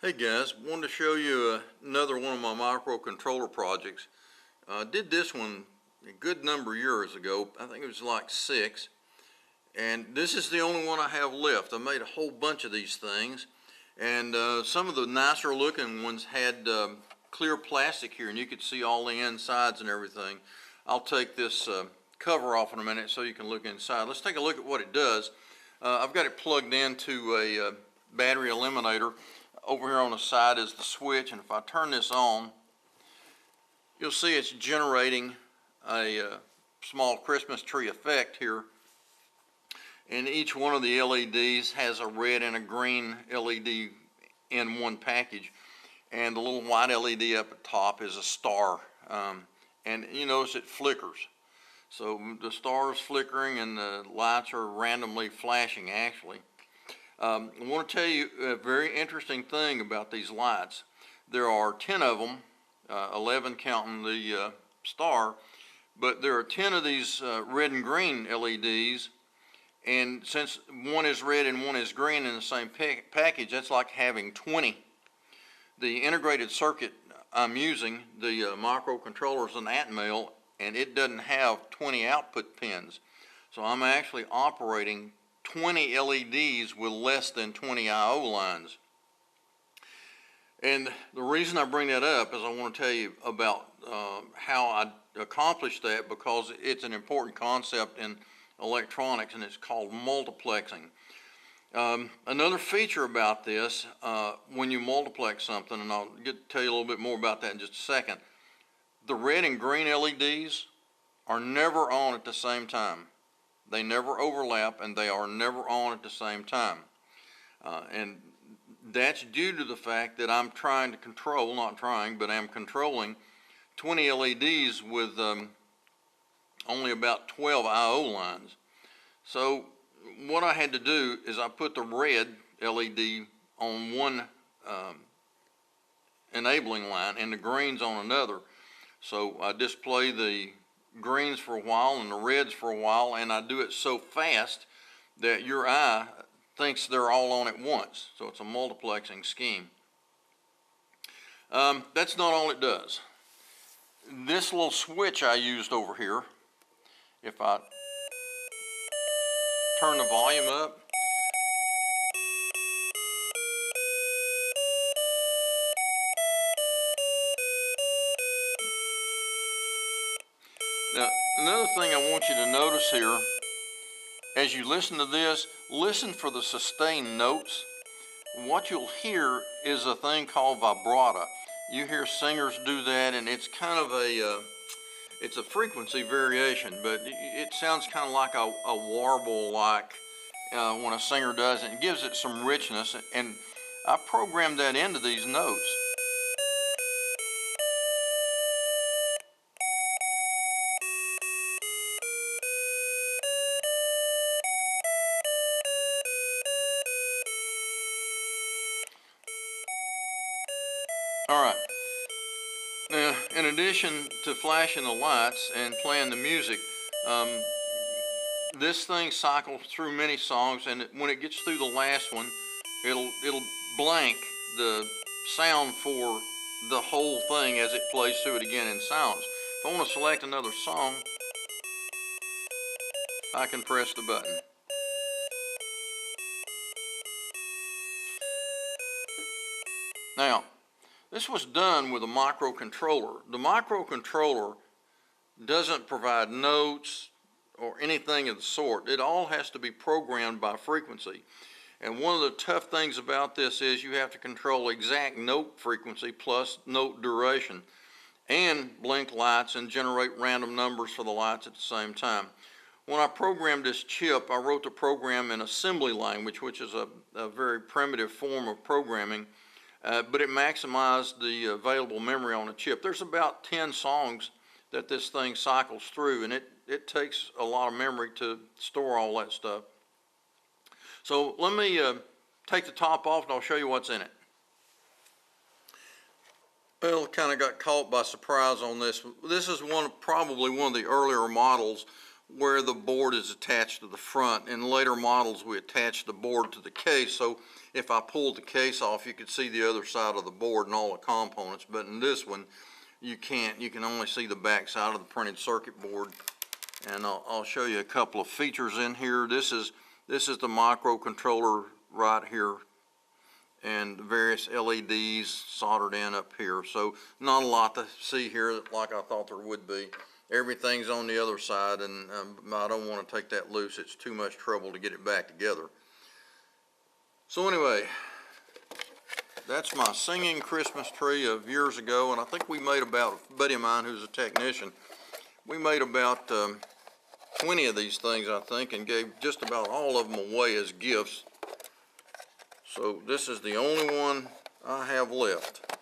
Hey guys, wanted to show you another one of my microcontroller projects. I did this one a good number of years ago. I think it was like 6. And this is the only one I have left. I made a whole bunch of these things. And some of the nicer looking ones had clear plastic here, and you could see all the insides and everything. I'll take this cover off in a minute so you can look inside. Let's take a look at what it does. I've got it plugged into a battery eliminator. Over here on the side is the switch, and if I turn this on, you'll see it's generating a small Christmas tree effect here. And each one of the LEDs has a red and a green LED in one package, and the little white LED up at top is a star, and you notice it flickers. So the star is flickering and the lights are randomly flashing actually. I want to tell you a very interesting thing about these lights. There are 10 of them, 11 counting the star, but there are 10 of these red and green LEDs, and since one is red and one is green in the same package, that's like having 20. The integrated circuit I'm using, the microcontroller, is an Atmel, and it doesn't have 20 output pins. So I'm actually operating 20 LEDs with less than 20 I/O lines. And the reason I bring that up is I want to tell you about how I accomplished that, because it's an important concept in electronics, and it's called multiplexing. Another feature about this, when you multiplex something, and I'll tell you a little bit more about that in just a second, the red and green LEDs are never on at the same time. They never overlap, and they are never on at the same time. And that's due to the fact that I'm trying to control, not trying, but I'm controlling 20 LEDs with only about 12 I/O lines. So what I had to do is I put the red LED on one enabling line and the greens on another. So I display the greens for a while and the reds for a while, and I do it so fast that your eye thinks they're all on at once. So it's a multiplexing scheme. That's not all it does. This little switch I used over here, if I turn the volume up, now, another thing I want you to notice here, as you listen to this, listen for the sustained notes. What you'll hear is a thing called vibrato. You hear singers do that, and it's kind of it's a frequency variation, but it sounds kind of like a warble, like when a singer does it. It gives it some richness, and I programmed that into these notes. All right. Now, in addition to flashing the lights and playing the music, this thing cycles through many songs, and when it gets through the last one, it'll blank the sound for the whole thing as it plays through it again in silence. If I want to select another song, I can press the button. Now, this was done with a microcontroller. The microcontroller doesn't provide notes or anything of the sort. It all has to be programmed by frequency. And one of the tough things about this is you have to control exact note frequency plus note duration, and blink lights and generate random numbers for the lights at the same time. When I programmed this chip, I wrote the program in assembly language, which is a very primitive form of programming. But it maximized the available memory on the chip. There's about 10 songs that this thing cycles through, and it takes a lot of memory to store all that stuff. So let me take the top off, and I'll show you what's in it. Well, kind of got caught by surprise on this. This is probably one of the earlier models where the board is attached to the front. In later models, we attach the board to the case, so if I pulled the case off, you could see the other side of the board and all the components, but in this one, you can't. You can only see the back side of the printed circuit board. And I'll show you a couple of features in here. This is the microcontroller right here, and various LEDs soldered in up here. So not a lot to see here like I thought there would be. Everything's on the other side, and I don't want to take that loose. It's too much trouble to get it back together. So anyway, that's my singing Christmas tree of years ago, and I think we made about, a buddy of mine who's a technician, we made about 20 of these things, I think, and gave just about all of them away as gifts. So this is the only one I have left.